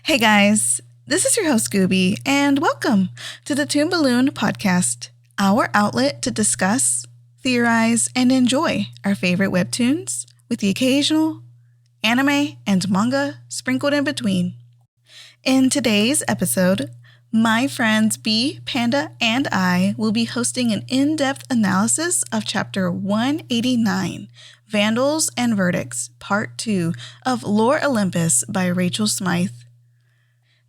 Hey guys, this is your host Scooby, and welcome to the Toon Balloon podcast, our outlet to discuss, theorize, and enjoy our favorite webtoons with the occasional anime and manga sprinkled in between. In today's episode, my friends B, Panda, and I will be hosting an in-depth analysis of Chapter 189, Vandals and Verdicts, Part 2 of Lore Olympus by Rachel Smythe.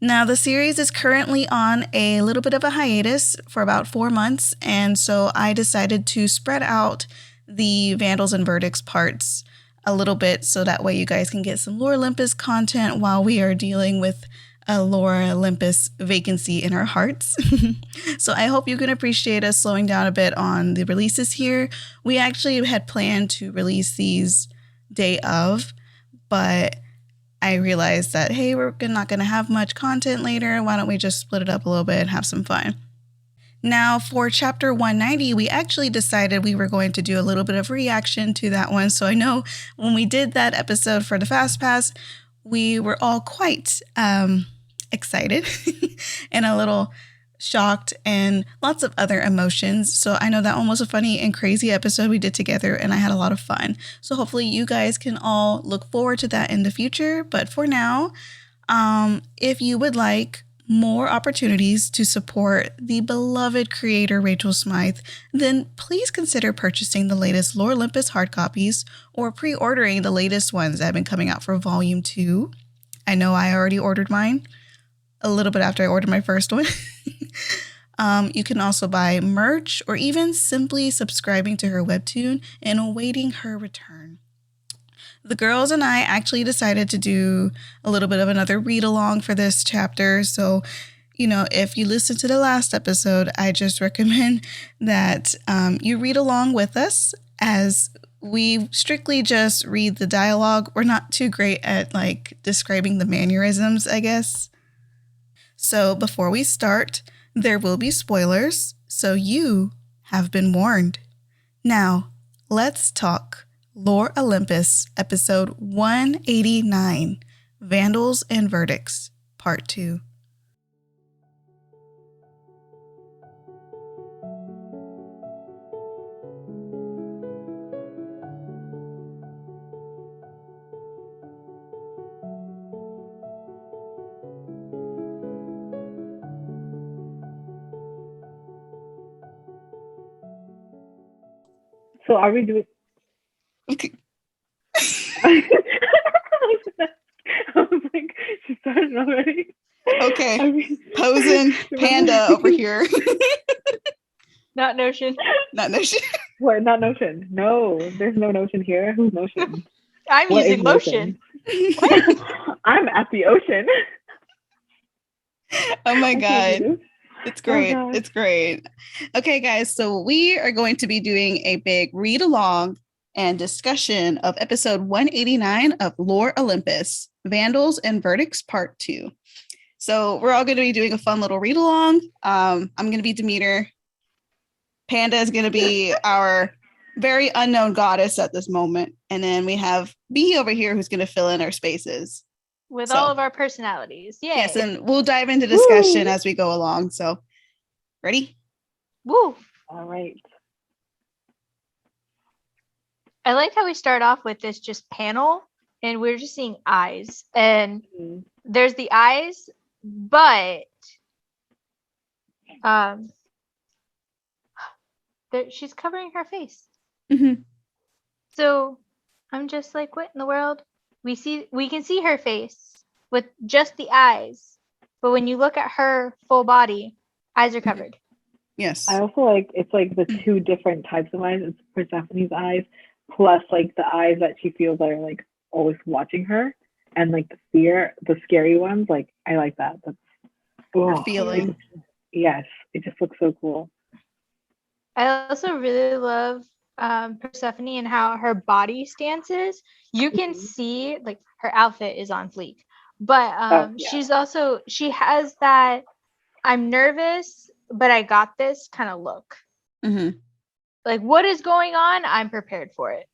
Now, the series is currently on a little bit of a hiatus for about 4 months, and so I decided to spread out the Vandals and Verdicts parts a little bit so that way you guys can get some Lore Olympus content while we are dealing with a Lore Olympus vacancy in our hearts. So I hope you can appreciate us slowing down a bit on the releases here. We actually had planned to release these day of, but I realized that, hey, we're not going to have much content later. Why don't we just split it up a little bit and have some fun? Now, for Chapter 190, we actually decided we were going to do a little bit of reaction to that one. So I know when we did that episode for the Fast Pass, we were all quite excited and a little shocked and lots of other emotions. So I know that one was a funny and crazy episode we did together, and I had a lot of fun. So hopefully you guys can all look forward to that in the future. But for now, if you would like more opportunities to support the beloved creator Rachel Smythe, then please consider purchasing the latest Lore Olympus hard copies or pre-ordering the latest ones that have been coming out for Volume 2. I know I already ordered mine a little bit after I ordered my first one. You can also buy merch or even simply subscribing to her webtoon and awaiting her return. The girls and I actually decided to do a little bit of another read along for this chapter. So, if you listen to the last episode, I just recommend that you read along with us as we strictly just read the dialogue. We're not too great at describing the mannerisms, I guess. So before we start, there will be spoilers, so you have been warned. Now, let's talk Lore Olympus, episode 189, Vandals and Verdicts, part 2. So are we doing? Okay. I was like, she started already. Okay. Posing Panda over here. Not Notion. Not Notion. What? Not Notion. No, there's no Notion here. Who's Notion? I'm What using is Lotion. I'm at the ocean. Oh my I can't God. do this. It's great. Oh, It's great. Okay, guys. So we are going to be doing a big read along and discussion of episode 189 of Lore Olympus, Vandals and Verdicts, part 2. So we're all going to be doing a fun little read along. I'm going to be Demeter. Panda is going to be our very unknown goddess at this moment. And then we have B over here who's going to fill in our spaces. With all of our personalities. Yay. Yes, and we'll dive into discussion Woo. as we go along. So, ready? Woo. All right. I like how we start off with this just panel and we're just seeing eyes. And there's the eyes, but she's covering her face. Mm-hmm. So I'm just like, what in the world? We can see her face with just the eyes, but when you look at her full body, eyes are covered. Yes. I also like it's like the two different types of eyes. It's Persephone's eyes plus like the eyes that she feels that are like always watching her, and like the scary ones. Like I like that. That's feeling. Yes, it just looks so cool. I also really love Persephone and how her body stance is. You can see like her outfit is on fleek, but she has that I'm nervous, but I got this kind of look. Mm-hmm. Like, what is going on? I'm prepared for it.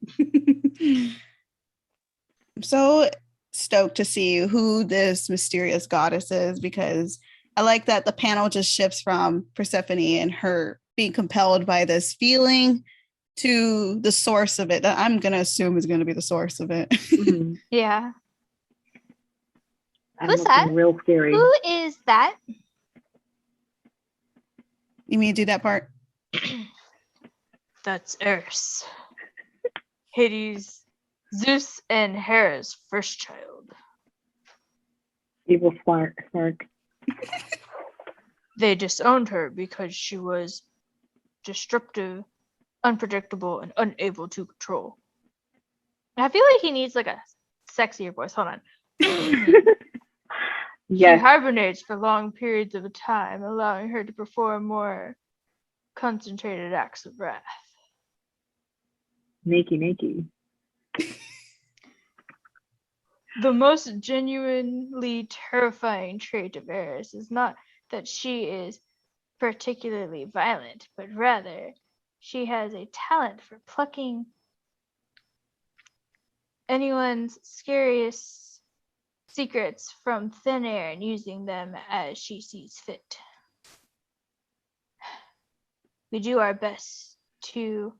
So stoked to see who this mysterious goddess is, because I like that the panel just shifts from Persephone and her being compelled by this feeling to the source of it that I'm going to assume is going to be the source of it. Mm-hmm. Yeah. Who's that? Real scary. Who is that? You mean to do that part? That's Eris. Hades, Zeus, and Hera's first child. Evil spark. They disowned her because she was disruptive, unpredictable, and unable to control. I feel like he needs like a sexier voice. Hold on. Yes. She hibernates for long periods of time, allowing her to perform more concentrated acts of wrath. Nakey. The most genuinely terrifying trait of Eris is not that she is particularly violent, but rather she has a talent for plucking anyone's scariest secrets from thin air and using them as she sees fit. We do our best to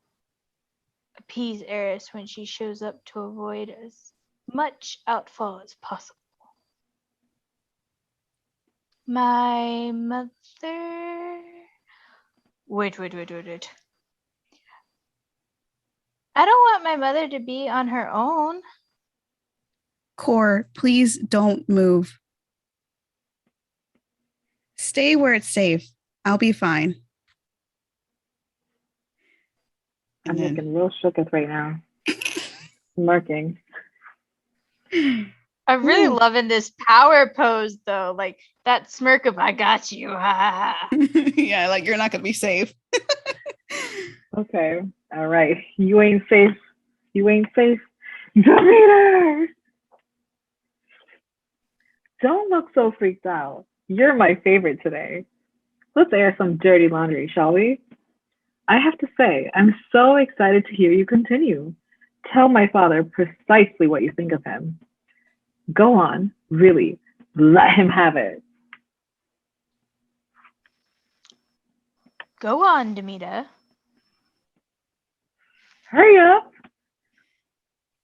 appease Eris when she shows up to avoid as much outfall as possible. My mother... Wait. I don't want my mother to be on her own. Core, please don't move. Stay where it's safe. I'll be fine. I'm looking real shooketh right now. Smirking. I'm really loving this power pose though. Like that smirk of I got you. Yeah, like you're not gonna be safe. Okay. All right. You ain't safe. Demeter! Don't look so freaked out. You're my favorite today. Let's air some dirty laundry, shall we? I have to say, I'm so excited to hear you continue. Tell my father precisely what you think of him. Go on, really, let him have it. Go on, Demeter. Hurry up.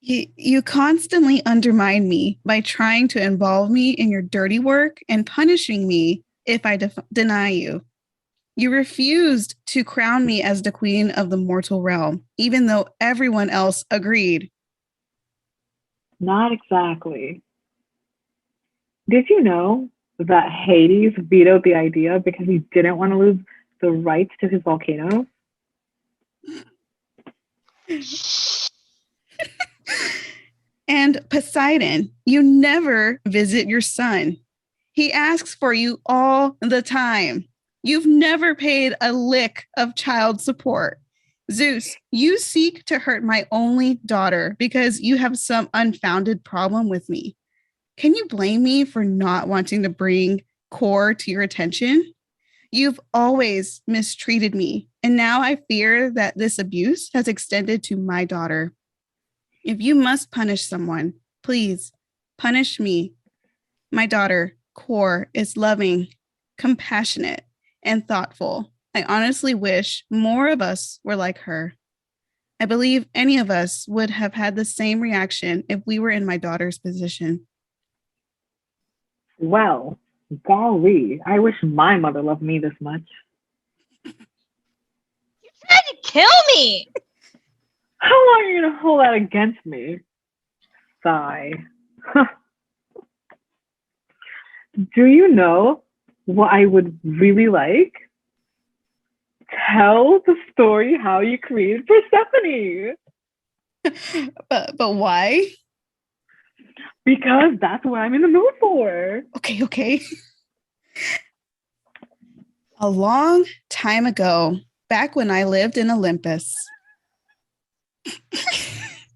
You constantly undermine me by trying to involve me in your dirty work and punishing me if I deny you. You refused to crown me as the queen of the mortal realm, even though everyone else agreed. Not exactly. Did you know that Hades vetoed the idea because he didn't want to lose the rights to his volcano? And Poseidon, you never visit your son. He asks for you all the time. You've never paid a lick of child support. Zeus, you seek to hurt my only daughter because you have some unfounded problem with me. Can you blame me for not wanting to bring Core to your attention? You've always mistreated me, and now I fear that this abuse has extended to my daughter. If you must punish someone, please punish me. My daughter, Core, is loving, compassionate, and thoughtful. I honestly wish more of us were like her. I believe any of us would have had the same reaction if we were in my daughter's position. Well, golly, I wish my mother loved me this much. You tried to kill me! How long are you going to hold that against me? Sigh. Do you know what I would really like? Tell the story how you created Persephone. But why? Because that's what I'm in the mood for. Okay. A long time ago, back when I lived in Olympus.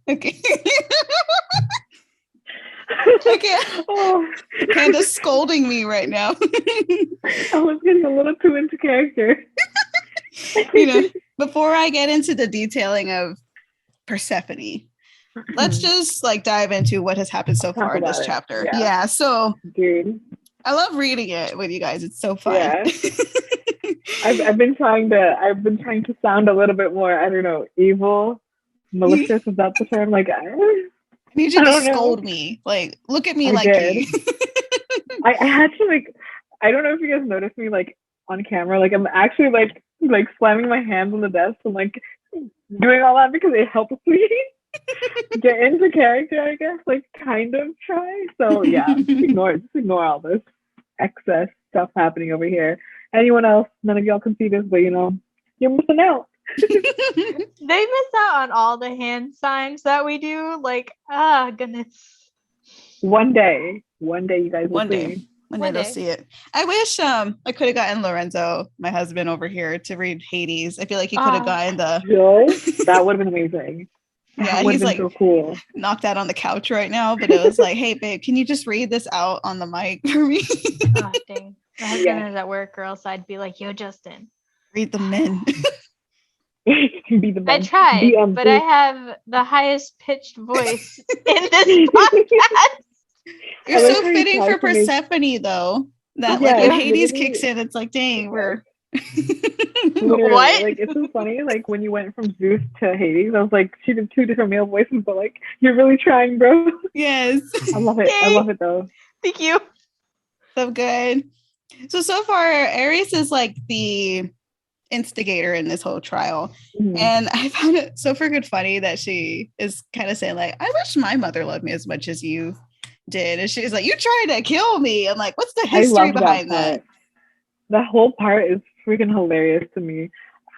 Okay. Panda's scolding me right now. I was getting a little too into character. Before I get into the detailing of Persephone, let's just like dive into what has happened so far in this chapter. Yeah. So dude, I love reading it with you guys. It's so fun. Yeah. I've been trying to sound a little bit more, I don't know, evil, malicious. Is that the term? Like, I need you to scold me. Like, look at me like you. I had to like, I don't know if you guys noticed me like on camera. Like, I'm actually like slamming my hands on the desk and like doing all that because it helps me get into character, I guess. Like, kind of try. So yeah, just ignore all this excess stuff happening over here. Anyone else? None of y'all can see this, but you know, you're missing out. They miss out on all the hand signs that we do. Like, goodness. One day, you guys will see. One day they'll see it. I wish I could have gotten Lorenzo, my husband, over here to read Hades. I feel like he could have gotten that would have been amazing. Yeah, he's like so cool. Knocked out on the couch right now, but it was like, hey babe, can you just read this out on the mic for me? Oh dang. My husband is at work, or else I'd be like, yo, Justin. Read the men. Be the men. I tried, but I have the highest pitched voice in this podcast. You're so fitting for Persephone, though. That like if Hades kicks in, it's like, dang, we're what? Like, it's so funny. Like when you went from Zeus to Hades, I was like, she did 2 different male voices, but like you're really trying, bro. Yes. I love it. Yay. I love it though. Thank you. So good. So far, Aries is like the instigator in this whole trial. Mm-hmm. And I found it so freaking funny that she is kind of saying like, I wish my mother loved me as much as you did. And she's like, you tried to kill me. I'm like, what's the history behind that? That whole part is freaking hilarious to me.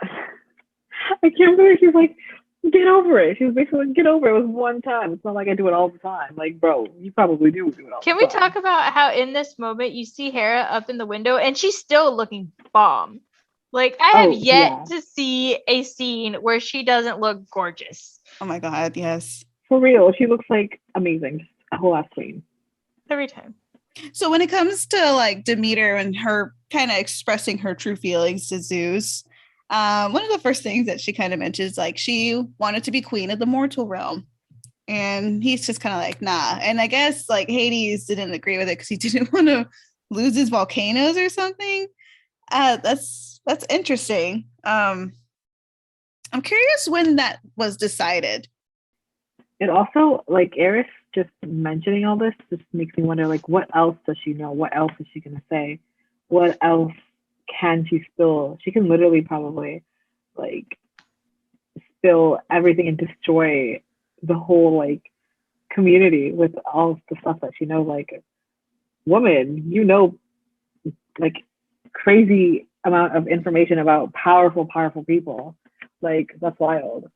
I can't believe she's like, get over it. She was basically like, get over it. It was one time. It's not like I do it all the time. Like, bro, you probably do it all the time. Can we talk about how in this moment you see Hera up in the window and she's still looking bomb? Like, I have yet to see a scene where she doesn't look gorgeous. Oh my God, yes. For real, she looks like amazing. Just a whole ass queen. Every time. So when it comes to like Demeter and her kind of expressing her true feelings to Zeus, one of the first things that she kind of mentions, like she wanted to be queen of the mortal realm. And he's just kind of like, nah. And I guess like Hades didn't agree with it because he didn't want to lose his volcanoes or something. That's interesting. I'm curious when that was decided. It also, like, Eris just mentioning all this just makes me wonder, like, what else does she know? What else is she going to say? What else can she spill? She can literally probably, like, spill everything and destroy the whole, like, community with all the stuff that she knows. Like, woman, you know, like, crazy amount of information about powerful people. Like, that's wild.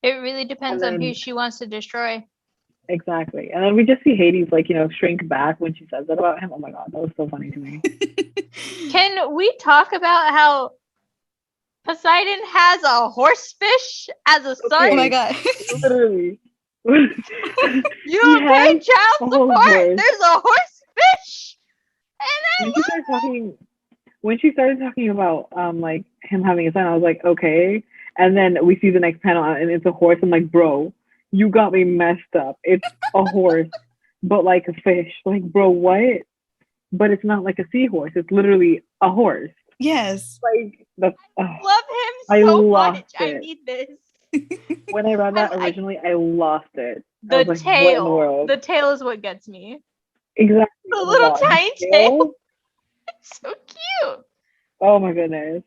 It really depends on who she wants to destroy. Exactly. And then we just see Hades, like, you know, shrink back when she says that about him. Oh my God, that was so funny to me. Can we talk about how Poseidon has a horsefish as a son? Oh my God. Literally. You don't pay child support. There's a horsefish. And when she started talking about like him having a son, I was like, okay. And then we see the next panel and it's a horse. I'm like, bro, you got me messed up. It's a horse, but like a fish. Like, bro, what? But it's not like a seahorse. It's literally a horse. Yes. Like, love him so much. I need this. When I read that originally, I lost it. The tail. The tail is what gets me. Exactly. The little tiny tail. It's so cute. Oh my goodness.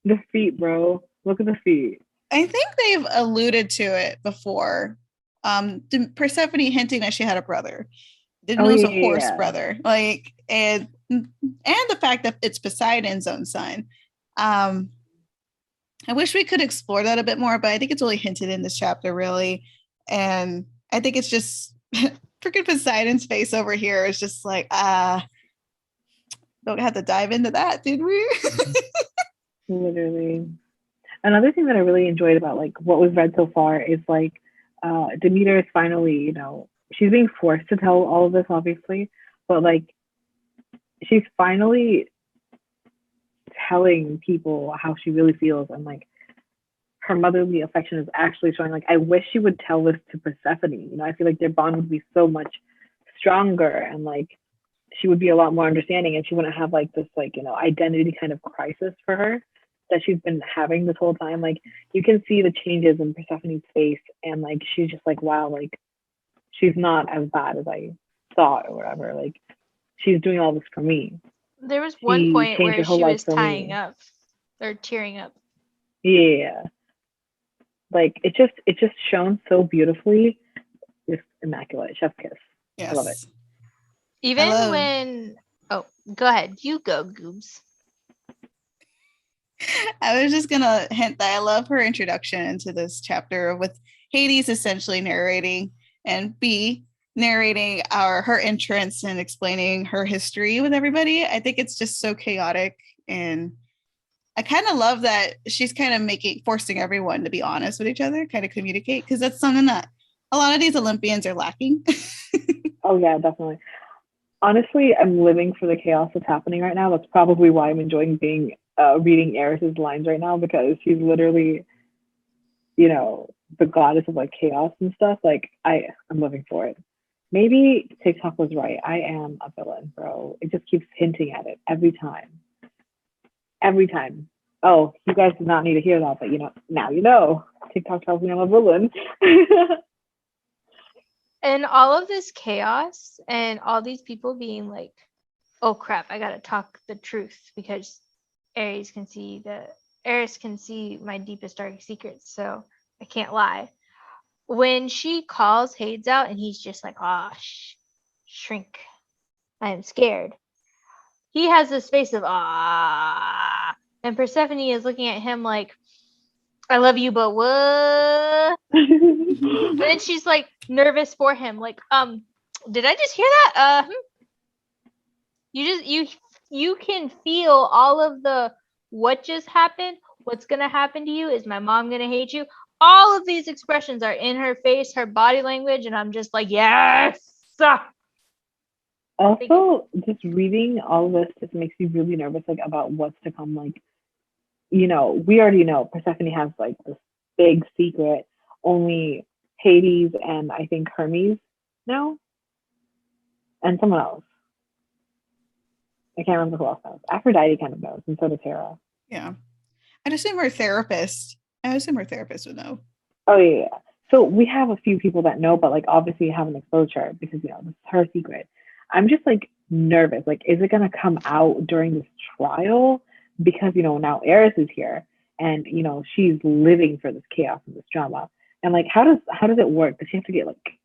The feet, bro. Look at the feet. I think they've alluded to it before. Persephone hinting that she had a brother. Didn't know it was a horse brother. Like, and the fact that it's Poseidon's own son. I wish we could explore that a bit more, but I think it's only hinted in this chapter, really. And I think it's just freaking Poseidon's face over here is just like, don't have to dive into that, did we? Literally. Another thing that I really enjoyed about like what we've read so far is like Demeter is finally, you know, she's being forced to tell all of this, obviously, but like she's finally telling people how she really feels and like her motherly affection is actually showing. Like, I wish she would tell this to Persephone. You know, I feel like their bond would be so much stronger, and like she would be a lot more understanding, and she wouldn't have like this like, you know, identity kind of crisis for her that she's been having this whole time. Like, you can see the changes in Persephone's face, and like she's just like, wow, like she's not as bad as I thought or whatever. Like, she's doing all this for me. There was one She point changed her where whole she life was for tying me. up or tearing up. Yeah. Like, it just shown so beautifully. Just immaculate. Chef's kiss. Yes. I love it. Even when go ahead. You go, Goobs. I was just gonna hint that I love her introduction into this chapter with Hades essentially narrating and B narrating her entrance and explaining her history with everybody. I think it's just so chaotic, and I kind of love that she's kind of forcing everyone to be honest with each other, kind of communicate, because that's something that a lot of these Olympians are lacking. Oh yeah, definitely. Honestly, I'm living for the chaos that's happening right now. That's probably why I'm enjoying reading Eris's lines right now, because she's literally, you know, the goddess of like chaos and stuff. Like, I'm living for it. Maybe TikTok was right. I am a villain, bro. It just keeps hinting at it every time. Every time. Oh, you guys did not need to hear that, but you know, now you know. TikTok tells me I'm a villain. And all of this chaos and all these people being like, oh crap, I gotta talk the truth because Eris can see my deepest dark secrets, so I can't lie. When she calls Hades out and he's just like, shrink, I am scared. He has this face of and Persephone is looking at him like, I love you, but what? And then she's like nervous for him, like, did I just hear that? You can feel all of the what just happened, what's gonna happen to you, is my mom gonna hate you? All of these expressions are in her face, her body language, and I'm just like, yes. Also, just reading all of this just makes me really nervous, like, about what's to come. Like, you know, we already know Persephone has like this big secret. Only Hades and I think Hermes know, and someone else. I can't remember who else knows. Aphrodite kind of knows, and so does Hera. Yeah. I'd assume her therapist. I assume her therapist would know. Oh yeah. So we have a few people that know, but like obviously haven't exposed her because, you know, this is her secret. I'm just like nervous. Like, is it gonna come out during this trial? Because, you know, now Eris is here, and you know she's living for this chaos and this drama. And like, how does it work? Does she have to get like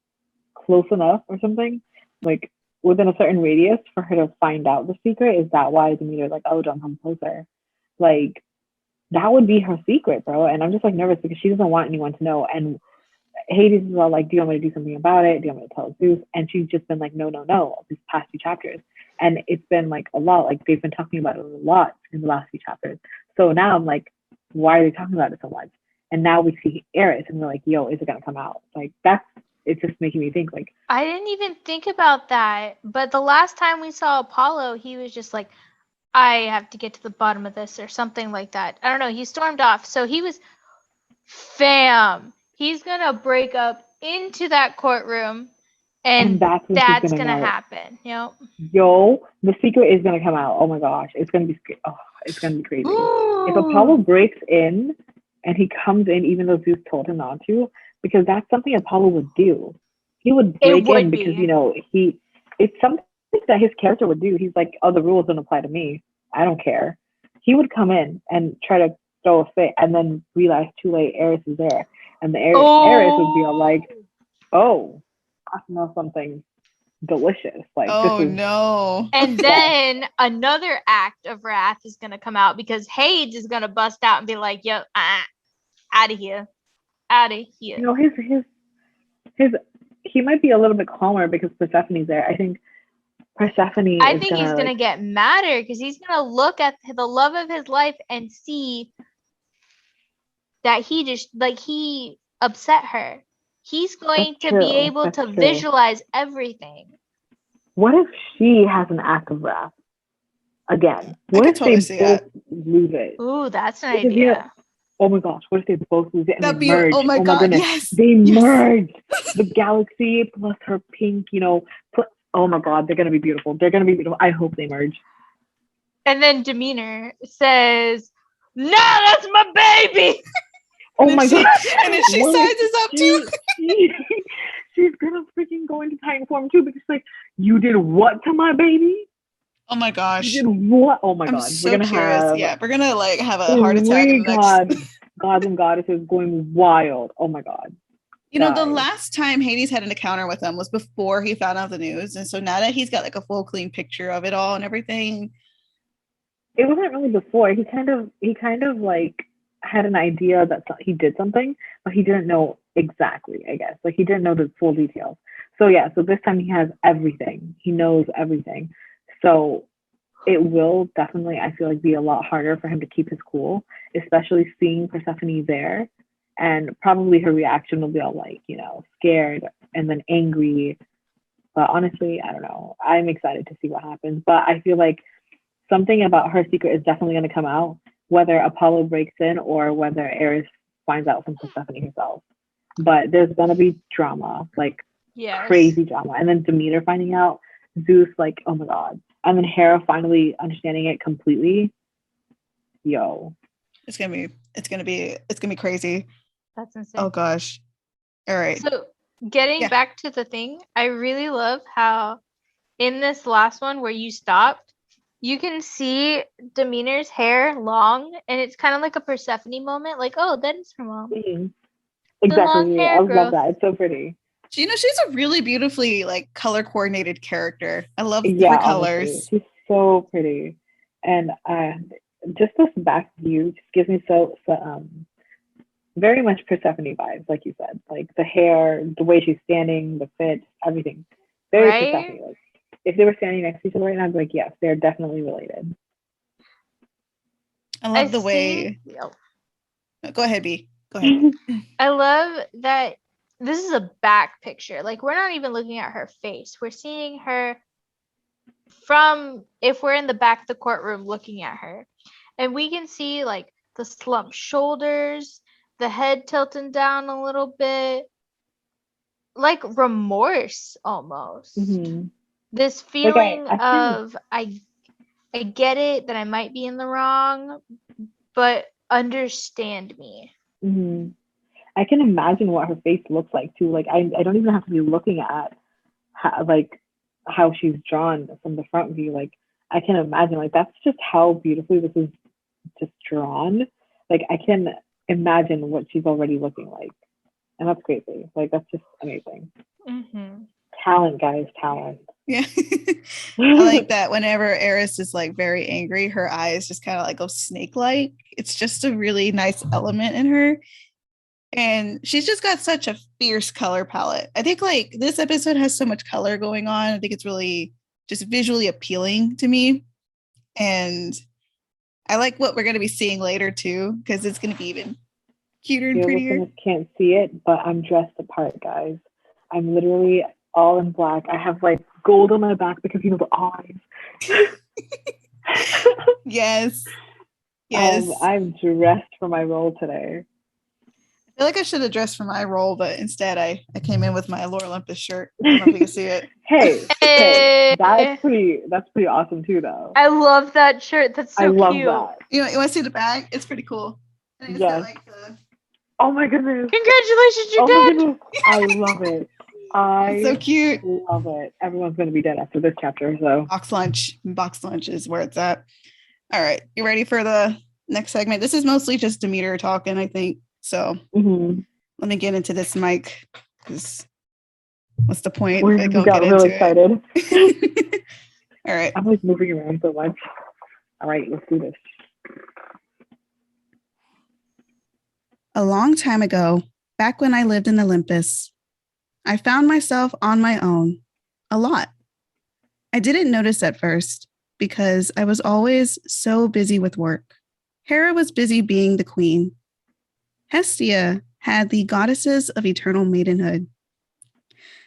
close enough or something? Like, within a certain radius for her to find out the secret? Is that why Demeter's like, oh, don't come closer? Like, that would be her secret, bro. And I'm just like nervous because she doesn't want anyone to know. And Hades is all like, do you want me to do something about it? Do you want me to tell Zeus? And she's just been like, no, these past few chapters. And it's been like a lot. Like, they've been talking about it a lot in the last few chapters. So now I'm like, why are they talking about it so much? And now we see Eris and we're like, yo, is it going to come out? Like, it's just making me think, like, I didn't even think about that. But the last time we saw Apollo, he was just like, I have to get to the bottom of this or something like that. I don't know. He stormed off. So he was, he's going to break up into that courtroom and that's going to happen. Yep. Yo, the secret is going to come out. Oh my gosh. It's going to be crazy. If Apollo breaks in and he comes in, even though Zeus told him not to, because that's something Apollo would do. He would break in because, you know, it's something that his character would do. He's like, oh, the rules don't apply to me. I don't care. He would come in and try to throw a fit and then realize too late Eris is there. And the Eris would be all like, oh, I smell something delicious. Like, oh, this is, no. And then another act of wrath is going to come out because Hades is going to bust out and be like, yo, out of here. Out of here. You know, he might be a little bit calmer because Persephone's there. I think he's gonna get madder because he's gonna look at the love of his life and see that he upset her. He's going to be able to visualize everything. What if she has an act of wrath again? What if they both lose it? Ooh, that's an idea. Oh my gosh, what if they both lose it and they merge? Oh my God, goodness. yes. They merge. The galaxy plus her pink, oh my God, they're going to be beautiful. They're going to be beautiful. I hope they merge. And then Demeanor says, "No, that's my baby." Oh my God. And then she sizes up too. She's going to freaking go into Titan form too, because like, you did what to my baby? Oh my gosh. You did what? Oh my I'm God. so curious. Yeah, we're gonna like have a heart attack in the next. Gods and goddesses going wild. Oh my God. The last time Hades had an encounter with him was before he found out the news. And so now that he's got like a full clean picture of it all and everything. It wasn't really before. He kind of like had an idea that he did something, but he didn't know exactly, I guess. Like he didn't know the full details. So yeah, so this time he has everything. He knows everything. So it will definitely, I feel like, be a lot harder for him to keep his cool, especially seeing Persephone there. And probably her reaction will be all like, scared and then angry. But honestly, I don't know. I'm excited to see what happens. But I feel like something about her secret is definitely going to come out, whether Apollo breaks in or whether Ares finds out from Persephone herself. But there's going to be drama, like crazy drama. And then Demeter finding out, Zeus, like, oh my God. And then Hera finally understanding it completely. Yo. It's gonna be crazy. That's insane. Oh gosh. All right. So getting back to the thing, I really love how in this last one where you stopped, you can see Demeanor's hair long, and it's kind of like a Persephone moment, like, oh, that is her mom. Mm-hmm. Exactly. I love that. It's so pretty. She's a really beautifully like color coordinated character. I love her colors. Honestly, she's so pretty, and just this back view just gives me so very much Persephone vibes, like you said, like the hair, the way she's standing, the fit, everything, very Persephone. Like if they were standing next to each other right now, I'd be like, yes, they're definitely related. I love the way. Go ahead, B. Go ahead. I love that. This is a back picture. Like we're not even looking at her face. We're seeing her from if we're in the back of the courtroom looking at her. And we can see like the slumped shoulders, the head tilting down a little bit. Like remorse almost. Mm-hmm. This feeling of I get it that I might be in the wrong, but understand me. Mm-hmm. I can imagine what her face looks like too. Like I don't even have to be looking at how she's drawn from the front view. Like I can imagine, like that's just how beautifully this is just drawn. Like I can imagine what she's already looking like, and that's crazy. Like that's just amazing. Mm-hmm. Talent, guys, talent. Yeah. I like that whenever Eris is like very angry, her eyes just kind of like go snake-like. It's just a really nice element in her. And she's just got such a fierce color palette. I think like this episode has so much color going on. I think it's really just visually appealing to me. And I like what we're going to be seeing later too, because it's going to be even cuter and prettier. Listeners can't see it, but I'm dressed apart, guys. I'm literally all in black. I have like gold on my back because the eyes. Yes. I'm dressed for my role today. I feel like I should have dressed for my role, but instead I came in with my Lore Olympus shirt. I don't know if you can see it. Hey, that's pretty awesome too, though. I love that shirt. That's so cute. I love that. You want to see the bag? It's pretty cool. Yes. Oh my goodness! Congratulations, you're dead. I love it. It's so cute. Love it. Everyone's gonna be dead after this chapter. So box lunch is where it's at. All right, you ready for the next segment? This is mostly just Demeter talking, I think. So let me get into this mic, because what's the point? We got really excited. All right. I'm like moving around so much. All right, let's do this. A long time ago, back when I lived in Olympus, I found myself on my own a lot. I didn't notice at first because I was always so busy with work. Hera was busy being the queen. Hestia had the goddesses of eternal maidenhood.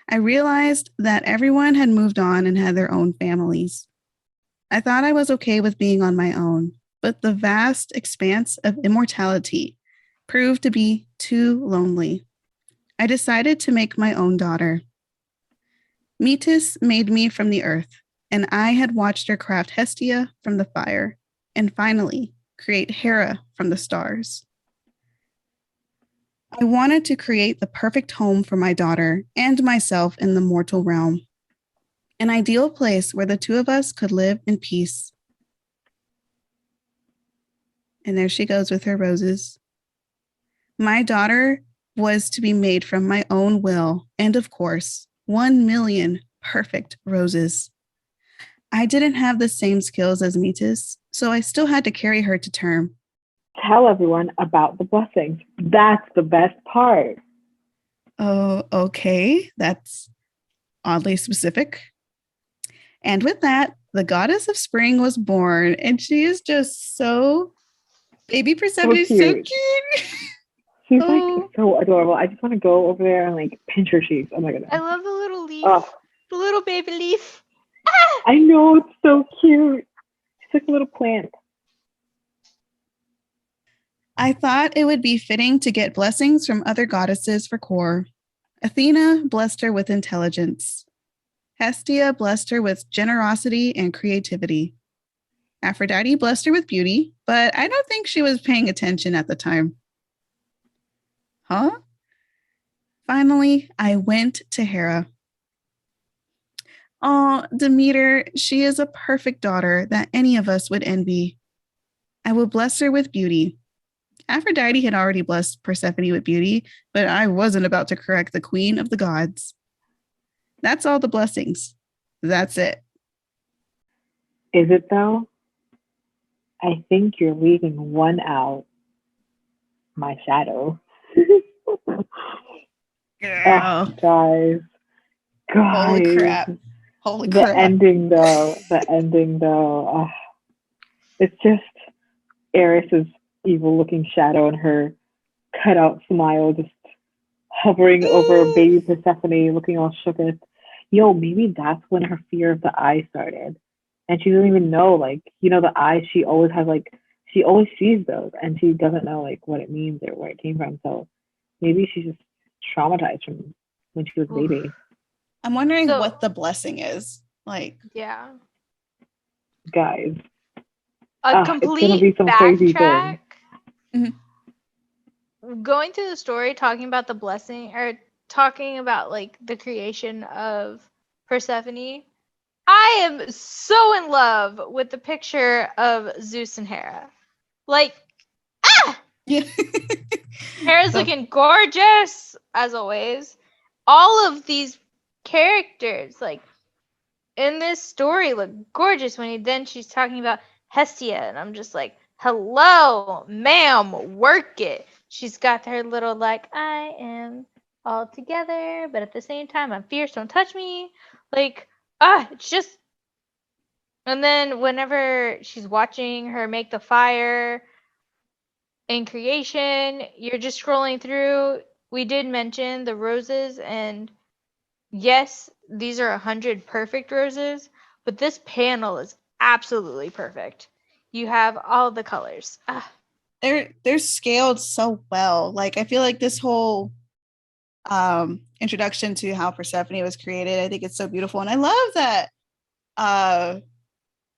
I realized that everyone had moved on and had their own families. I thought I was okay with being on my own, but the vast expanse of immortality proved to be too lonely. I decided to make my own daughter. Metis made me from the earth, and I had watched her craft Hestia from the fire, and finally create Hera from the stars. I wanted to create the perfect home for my daughter and myself in the mortal realm, an ideal place where the two of us could live in peace. And there she goes with her roses. My daughter was to be made from my own will, and of course, 1 million perfect roses. I didn't have the same skills as Metis, so I still had to carry her to term. Tell everyone about the blessings. That's the best part. Oh, okay. That's oddly specific. And with that, the goddess of spring was born, and she is just so baby Persephone is so cute. She's like so adorable. I just want to go over there and like pinch her cheeks. Oh my goodness. I love the little leaf. The little baby leaf. I know, it's so cute. She's like a little plant. I thought it would be fitting to get blessings from other goddesses for Kor. Athena blessed her with intelligence. Hestia blessed her with generosity and creativity. Aphrodite blessed her with beauty, but I don't think she was paying attention at the time. Huh? Finally, I went to Hera. Oh, Demeter, she is a perfect daughter that any of us would envy. I will bless her with beauty. Aphrodite had already blessed Persephone with beauty, but I wasn't about to correct the queen of the gods. That's all the blessings. That's it. Is it though? I think you're leaving one out. My shadow. Guys. Holy crap. The ending though. It's just Eris's evil looking shadow and her cutout smile just hovering over baby Persephone looking all shooketh. Yo, maybe that's when her fear of the eye started. And she doesn't even know, like, you know, the eyes, she always has, like, she always sees those and she doesn't know, like, what it means or where it came from. So maybe she's just traumatized from when she was a baby. I'm wondering what the blessing is. Like, yeah. Guys. A complete be some crazy backtrack. Mm-hmm. Going through the story, talking about the blessing, or talking about, like, the creation of Persephone, I am so in love with the picture of Zeus and Hera. Like, yeah. Hera's looking gorgeous, as always. All of these characters, like, in this story look gorgeous then she's talking about Hestia, and I'm just like, hello, ma'am, work it. She's got her little, like, I am all together, but at the same time, I'm fierce, don't touch me. Like, it's just... And then whenever she's watching her make the fire in creation, you're just scrolling through. We did mention the roses, and yes, these are 100 perfect roses, but this panel is absolutely perfect. You have all the colors. They're scaled so well. Like, I feel like this whole introduction to how Persephone was created, I think it's so beautiful. And I love that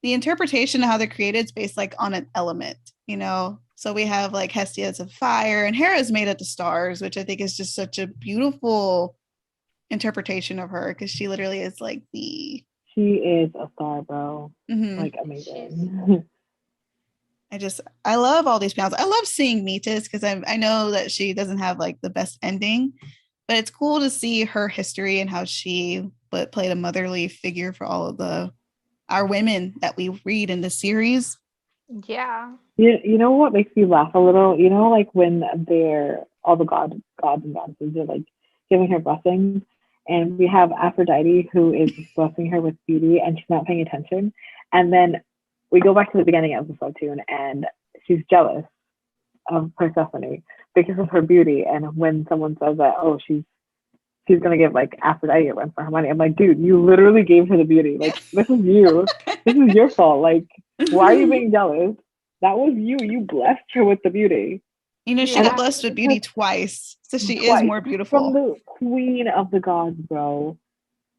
the interpretation of how they're created is based, like, on an element, you know? So we have, like, Hestia as a fire, and Hera is made of the stars, which I think is just such a beautiful interpretation of her, because she literally is, like, she is a star, bro. Mm-hmm. Like, amazing. I love all these panels. I love seeing Metis, because I know that she doesn't have, like, the best ending, but it's cool to see her history and how she played a motherly figure for all of our women that we read in the series. Yeah. You know what makes me laugh a little? You know, like, when all the gods and goddesses are, like, giving her blessings, and we have Aphrodite who is blessing her with beauty, and she's not paying attention. And then we go back to the beginning of the Webtoon, and she's jealous of Persephone because of her beauty. And when someone says that, oh, she's gonna give, like, Aphrodite a run for her money, I'm like, dude, you literally gave her the beauty. Like, this is you. This is your fault. Like, why are you being jealous? That was you. You blessed her with the beauty. You know, she got blessed with beauty twice, so she is more beautiful. From the queen of the gods, bro.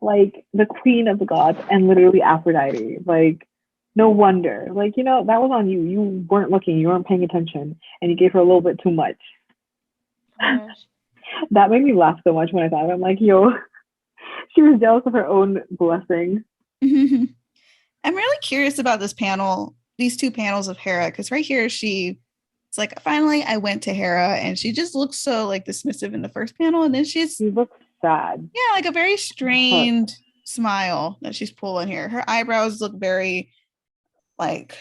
Like, the queen of the gods, and literally Aphrodite. Like, no wonder. Like, you know, that was on you. You weren't looking, you weren't paying attention, and you gave her a little bit too much. That made me laugh so much when I thought of it. I'm like, yo, she was jealous of her own blessing. I'm really curious about this panel, these two panels of Hera, because right here it's like, finally I went to Hera, and she just looks so like dismissive in the first panel, and then she looks sad. Yeah, like a very strained smile that she's pulling here. Her eyebrows look very like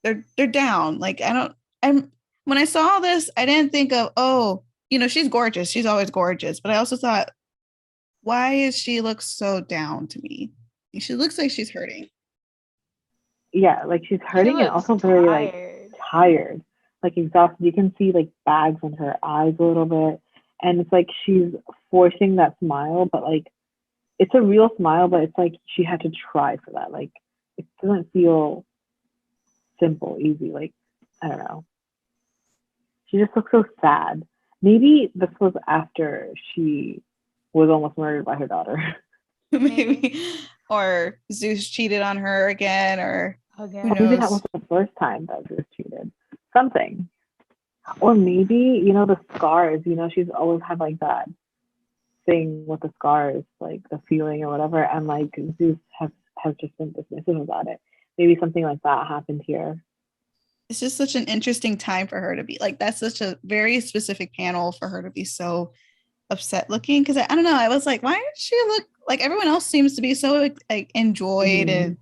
they're down. Like when I saw this, I didn't think of, oh, you know, she's gorgeous. She's always gorgeous. But I also thought, why is she look so down to me? She looks like she's hurting. Yeah, like she's hurting and also very like tired, like exhausted. You can see like bags in her eyes a little bit. And it's like she's forcing that smile, but like it's a real smile, but it's like she had to try for that. Like it doesn't feel simple, easy. Like, I don't know. She just looks so sad. Maybe this was after she was almost murdered by her daughter. Maybe. Or Zeus cheated on her again, or maybe that was the first time that Zeus cheated. Something. Or maybe, you know, the scars, you know, she's always had like that thing with the scars, like the feeling or whatever, and like Zeus has just been dismissive about it. Maybe something like that happened here. It's just such an interesting time for her to be like, that's such a very specific panel for her to be so upset looking, because I don't know, I was like, why does she look like everyone else seems to be so like enjoyed and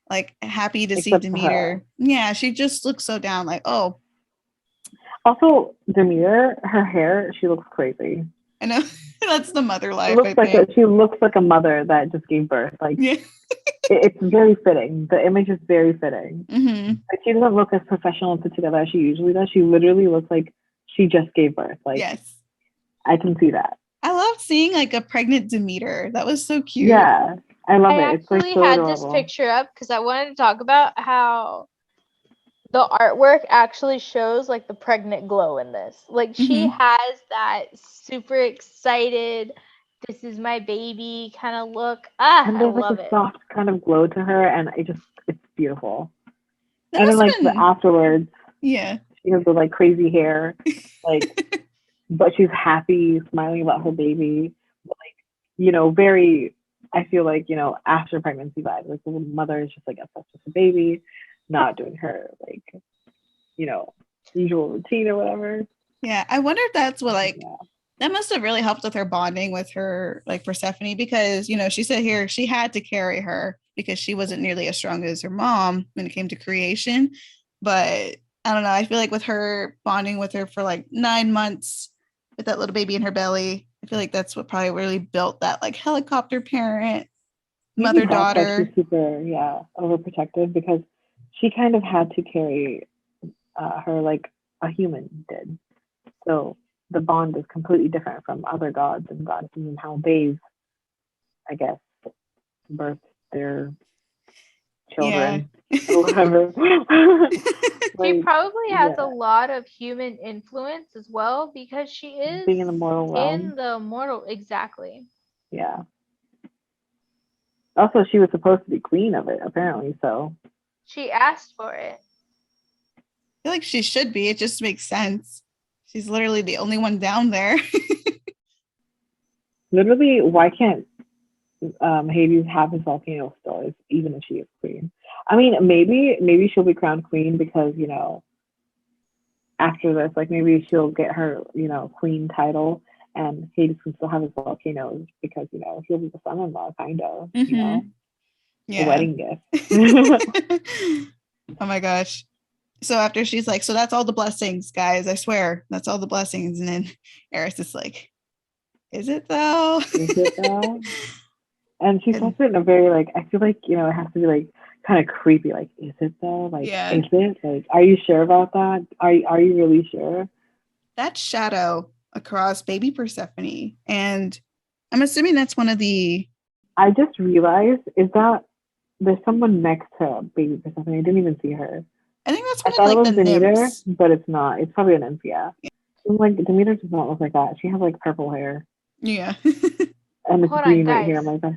like happy to see Demeter? Yeah, she just looks so down, like, oh. Also, Demeter, her hair, she looks crazy. I know. That's the mother life. She looks like a mother that just gave birth. Like, yeah. It's very fitting. The image is very fitting. Like, she doesn't look as professional and put together as she usually does. She literally looks like she just gave birth. Like, yes, I can see that. I loved seeing like a pregnant Demeter. That was so cute. Yeah, I love it. It's like so adorable. This picture up because I wanted to talk about how the artwork actually shows like the pregnant glow in this. Like she has that super excited, this is my baby kind of look. And there's like a soft kind of glow to her, and it's beautiful. And then like the afterwards, yeah, she has the like crazy hair, like, but she's happy, smiling about her baby. Like, you know, very. I feel like, you know, after pregnancy vibes, like the mother is just like obsessed with the baby, not doing her like, you know, usual routine or whatever. Yeah, I wonder if that's what like that must have really helped with her bonding with her like Persephone, because, you know, she said here she had to carry her because she wasn't nearly as strong as her mom when it came to creation. But I don't know, I feel like with her bonding with her for like 9 months with that little baby in her belly, I feel like that's what probably really built that like helicopter parent, mother-daughter. She's super, overprotective because she kind of had to carry her like a human did. So the bond is completely different from other gods and goddesses and how they've, I guess, birthed their children or whatever. She probably has a lot of human influence as well because she is being in the mortal realm. Exactly. Yeah. Also, she was supposed to be queen of it, apparently, so. She asked for it. I feel like she should be. It just makes sense. She's literally the only one down there. Literally, why can't Hades have his volcano still, even if she is queen? I mean, maybe she'll be crowned queen because, you know, after this, like maybe she'll get her, you know, queen title, and Hades can still have his volcanoes because, you know, he'll be the son-in-law, kind of, you know, a wedding gift. Oh my gosh. So after she's like, so that's all the blessings, guys, I swear, that's all the blessings. And then Eris is like, is it though? Is it though? And she says it in a very, like, I feel like, you know, it has to be like kind of creepy, like, is it though? Like, is it? Like, are you sure about that? Are you really sure? That shadow across baby Persephone. And I'm assuming that's one of the... I just realized, is that there's someone next to baby Persephone. I didn't even see her. I think that's one of like the Demeter, nymphs. but it's not. It's probably an nymph, yeah. Like Demeter does not look like that. She has like purple hair Yeah. and it's Hold on, green right here. guys. I'm like, that's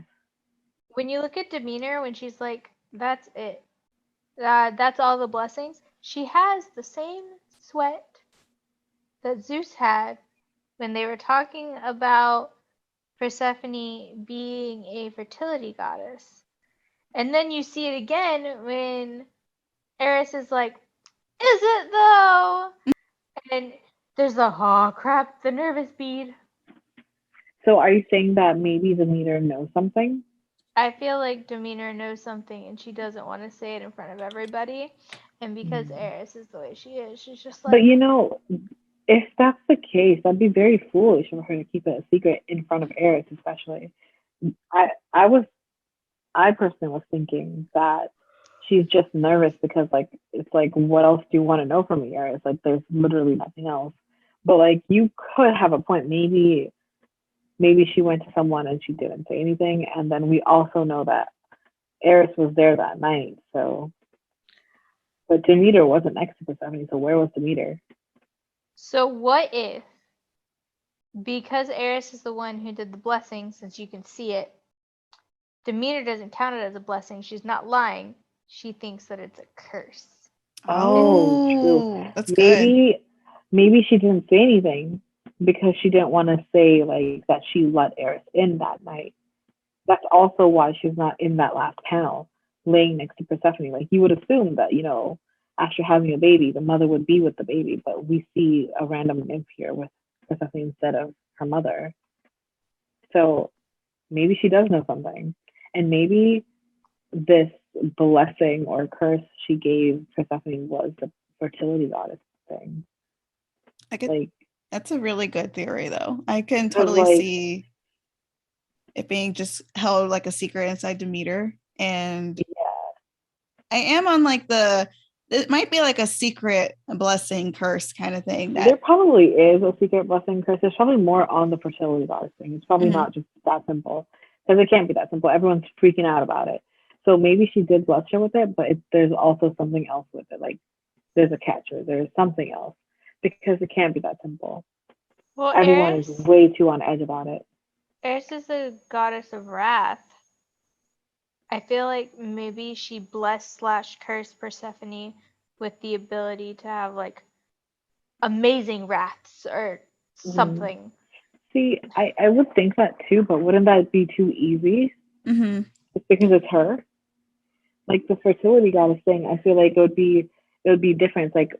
When you look at demeanor, when she's like, "That's it. That's all the blessings." She has the same sweat that Zeus had when they were talking about Persephone being a fertility goddess. And then you see it again when Eris is like, "Is it though?" And there's the oh crap, the nervous bead. so. Are you saying that maybe Demeter knows something? I feel like Demeanor knows something and she doesn't want to say it in front of everybody. And because Mm. Eris is the way she is, she's just But like, if that's the case, that'd be very foolish for her to keep it a secret in front of Eris, especially. I I was I personally was thinking that she's just nervous because like it's like what else do you want to know from me? Or it's like there's literally nothing else. But like you could have a point. Maybe she went to someone and she didn't say anything. And then we also know that Eris was there that night. So but Demeter wasn't next to Persephone, so where was Demeter? so what if, because Eris is the one who did the blessing, since you can see it, Demeanor doesn't count it as a blessing. She's not lying. She thinks that it's a curse. Oh, true. Oh, that's good. Maybe she didn't say anything because she didn't want to say like that she let Eris in that night. That's also why she's not in that last panel laying next to Persephone. Like you would assume that, after having a baby, the mother would be with the baby, but we see a random nymph here with Persephone instead of her mother. So maybe she does know something. And maybe this blessing or curse she gave Persephone was the fertility goddess thing. I could. Like, That's a really good theory, though. I can because totally like, see it being just held like a secret inside Demeter. And yeah, I am on like it might be like a secret blessing curse kind of thing there that. probably is a secret blessing curse. There's probably more on the fertility goddess thing. It's probably Mhm. not just that simple because it can't be that simple. Everyone's freaking out about it. So maybe she did bless her with it, but there's also something else with it. Like there's a catcher, there's something else because it can't be that simple. Well, Everyone is way too on edge about it. Eris is the goddess of wrath. I feel like maybe she blessed slash cursed Persephone with the ability to have like amazing wraths or Mm. something. See, I would think that too, but wouldn't that be too easy? Mm-hmm. Just because it's her? Like the fertility goddess thing, I feel like it would be different. It's like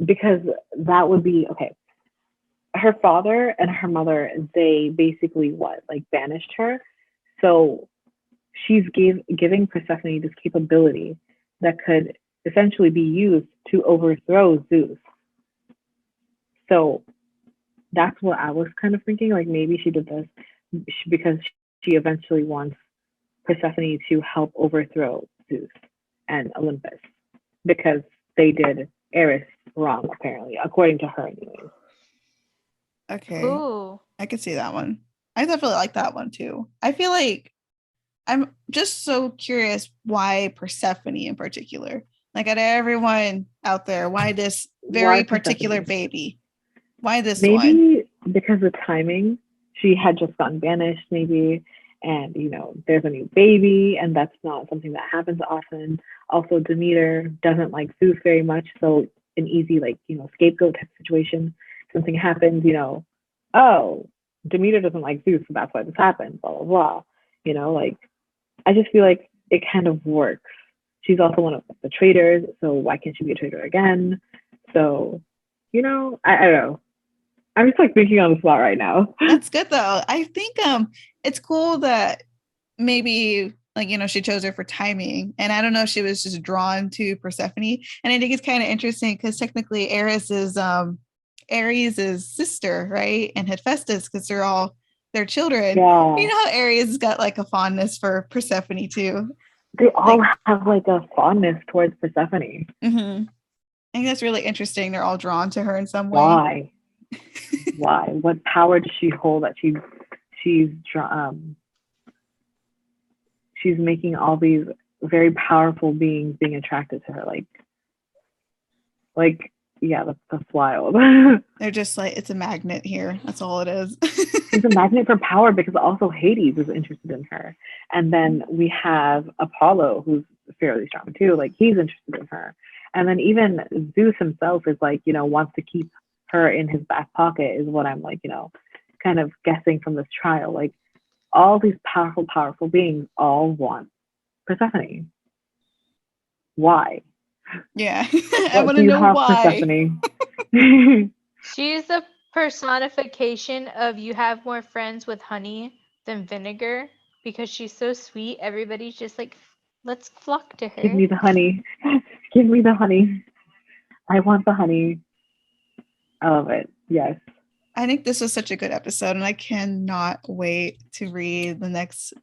because that would be okay. Her father and her mother, they basically what? Like banished her. So she's giving Persephone this capability that could essentially be used to overthrow Zeus. So that's what I was kind of thinking. Like maybe she did this because she eventually wants Persephone to help overthrow Zeus and Olympus because they did Eris wrong, apparently, according to her, anyways. Okay. Ooh. I could see that one. I definitely like that one too. I feel like I'm just so curious why Persephone in particular. Like out of everyone out there, why this Why very particular Persephone? baby? Why this one? Maybe because the timing, she had just gotten banished, maybe, and there's a new baby, and that's not something that happens often. Also, Demeter doesn't like Zeus very much, so an easy scapegoat type situation. Something happens, oh, Demeter doesn't like Zeus, so that's why this happened. Blah blah blah. Like I just feel like it kind of works. She's also one of the traders, so why can't she be a trader again? So, I don't know. I'm just like thinking on the spot right now. That's good though. I think it's cool that maybe like she chose her for timing, and I don't know if she was just drawn to Persephone. And I think it's kind of interesting because technically Ares is Ares' sister, right? And Hephaestus, because they're all their children. Yeah. You know how Ares has got like a fondness for Persephone too. They all Like, have like a fondness towards Persephone. I think that's really interesting. They're all drawn to her in some way. Why? Why? What power does she hold that she's she's making all these very powerful beings being attracted to her? Like yeah, that's wild. They're just like, it's a magnet here. That's all it is. She's a magnet for power because also Hades is interested in her. And then we have Apollo, who's fairly strong too. Like, he's interested in her. And then even Zeus himself is like, you know, wants to keep her in his back pocket, is what I'm like, you know, kind of guessing from this trial. Like, all these powerful, powerful beings all want Persephone. Why? Yeah. I want to do you know have, why. Persephone? She's the personification of you have more friends with honey than vinegar because she's so sweet. Everybody's just like, let's flock to her. Give me the honey. Give me the honey. I want the honey. I love it. Yes. I think this was such a good episode, and I cannot wait to read the next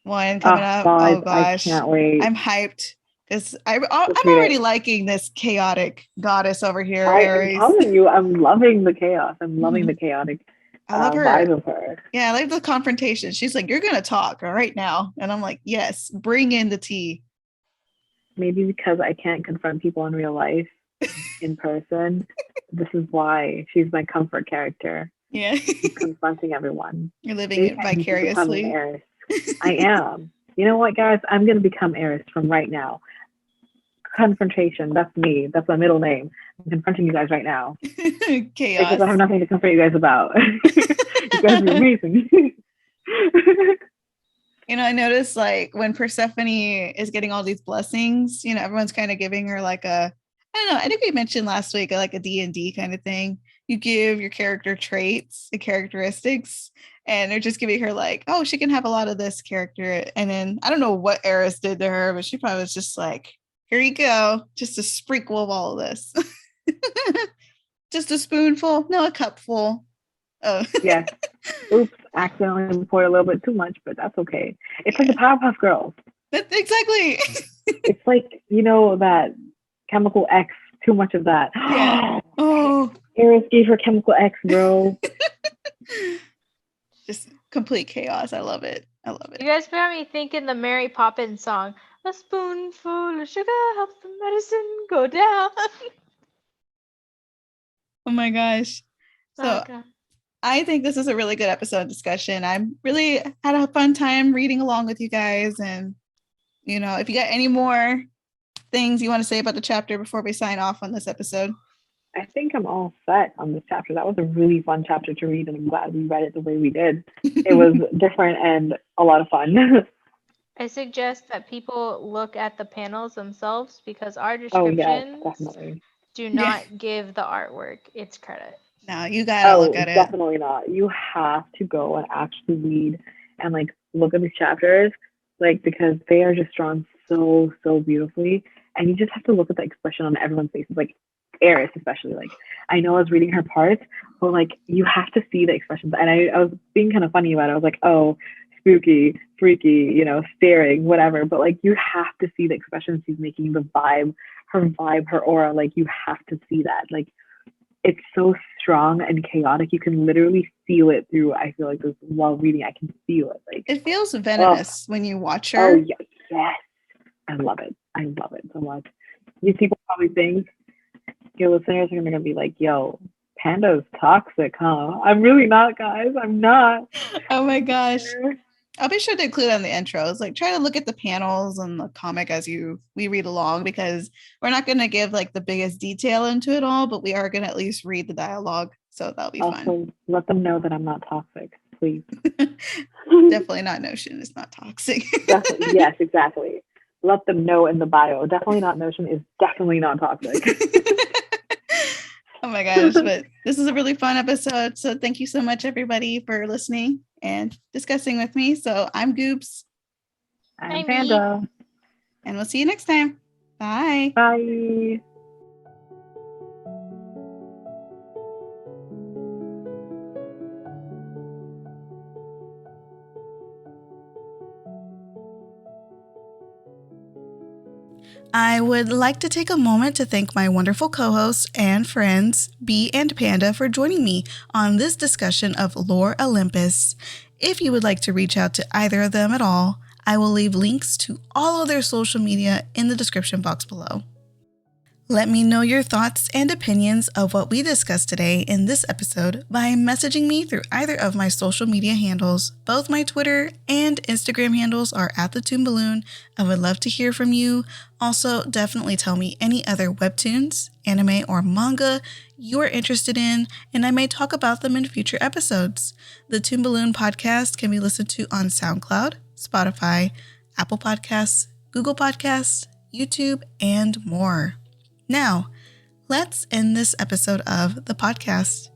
one coming up. Guys, oh gosh, I can't wait. I'm hyped because I'm already liking this chaotic goddess over here. I'm telling you, I'm loving the chaos. I'm loving the chaotic I love her vibe of her. Yeah, I like the confrontation. She's like, "You're gonna talk right now," and I'm like, "Yes, bring in the tea." Maybe because I can't confront people in real life in person. This is why she's my comfort character. Yeah. She's confronting everyone. You're living it vicariously. I am. You know what, guys? I'm going to become Eris from right now. Confrontation. That's me. That's my middle name. I'm confronting you guys right now. Chaos. Because I have nothing to confront you guys about. You guys are amazing. You know, I noticed like when Persephone is getting all these blessings, you know, everyone's kind of giving her like I don't know, I think we mentioned last week, like a D&D kind of thing. You give your character traits and characteristics, and they're just giving her like, oh, she can have a lot of this character. And then I don't know what Eris did to her, but she probably was just like, here you go, just a sprinkle of all of this. Just a spoonful, no, a cupful. Oh. Yes. Oops, accidentally poured a little bit too much, but that's okay. It's like the Powerpuff Girls. Exactly. It's like, you know, that Chemical X, too much of that. Yeah. Oh. Eris gave her Chemical X, bro. Just complete chaos. I love it. I love it. You guys got me thinking the Mary Poppins song. A spoonful of sugar helps the medicine go down. Oh my gosh. So Okay. I think this is a really good episode discussion. I'm really had a fun time reading along with you guys. And, you know, if you got any more things you want to say about the chapter before we sign off on this episode. I think I'm all set on this chapter. That was a really fun chapter to read, and I'm glad we read it the way we did. It was different and a lot of fun. I suggest that people look at the panels themselves because our descriptions do not give the artwork its credit. No, you gotta look at it. Definitely not. You have to go and actually read and like look at these chapters, like, because they are just drawn so beautifully, and you just have to look at the expression on everyone's faces, like Eris especially. Like, I know I was reading her parts, but like you have to see the expressions. And I was being kind of funny about it. I was like, oh, spooky, freaky, you know, staring, whatever. But like you have to see the expressions she's making, the vibe, her aura. Like you have to see that. Like it's so strong and chaotic. You can literally feel it through. I feel like this while reading, I can feel it. Like it feels venomous when you watch her. Oh yes. I love it. I love it so much. These people probably think your listeners are gonna be like, yo, Panda's toxic, huh? I'm really not, guys. I'm not. Oh my gosh. I'll be sure to include on the intros. Like try to look at the panels and the comic as we read along, because we're not gonna give like the biggest detail into it all, but we are gonna at least read the dialogue. So that'll be fun. Let them know that I'm not toxic, please. Definitely not Notion is not toxic. Yes, exactly. Let them know in the bio. Definitely not Notion is definitely not toxic. Oh my gosh, but this is a really fun episode. So thank you so much, everybody, for listening and discussing with me. So I'm Goops. I'm Panda. And we'll see you next time. Bye. Bye. I would like to take a moment to thank my wonderful co-hosts and friends, Bee and Panda, for joining me on this discussion of Lore Olympus. If you would like to reach out to either of them at all, I will leave links to all of their social media in the description box below. Let me know your thoughts and opinions of what we discussed today in this episode by messaging me through either of my social media handles. Both my Twitter and Instagram handles are at the Toon Balloon. I would love to hear from you. Also, definitely tell me any other webtoons, anime, or manga you are interested in, and I may talk about them in future episodes. The Toon Balloon podcast can be listened to on SoundCloud, Spotify, Apple Podcasts, Google Podcasts, YouTube, and more. Now, let's end this episode of the podcast.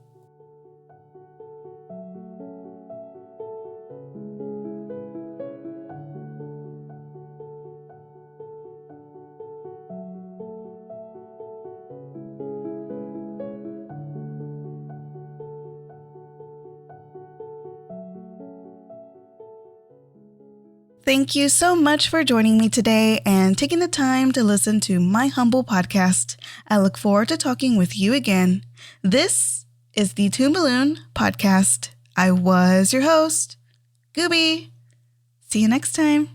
Thank you so much for joining me today and taking the time to listen to my humble podcast. I look forward to talking with you again. This is the Toon Balloon podcast. I was your host, Gooby. See you next time.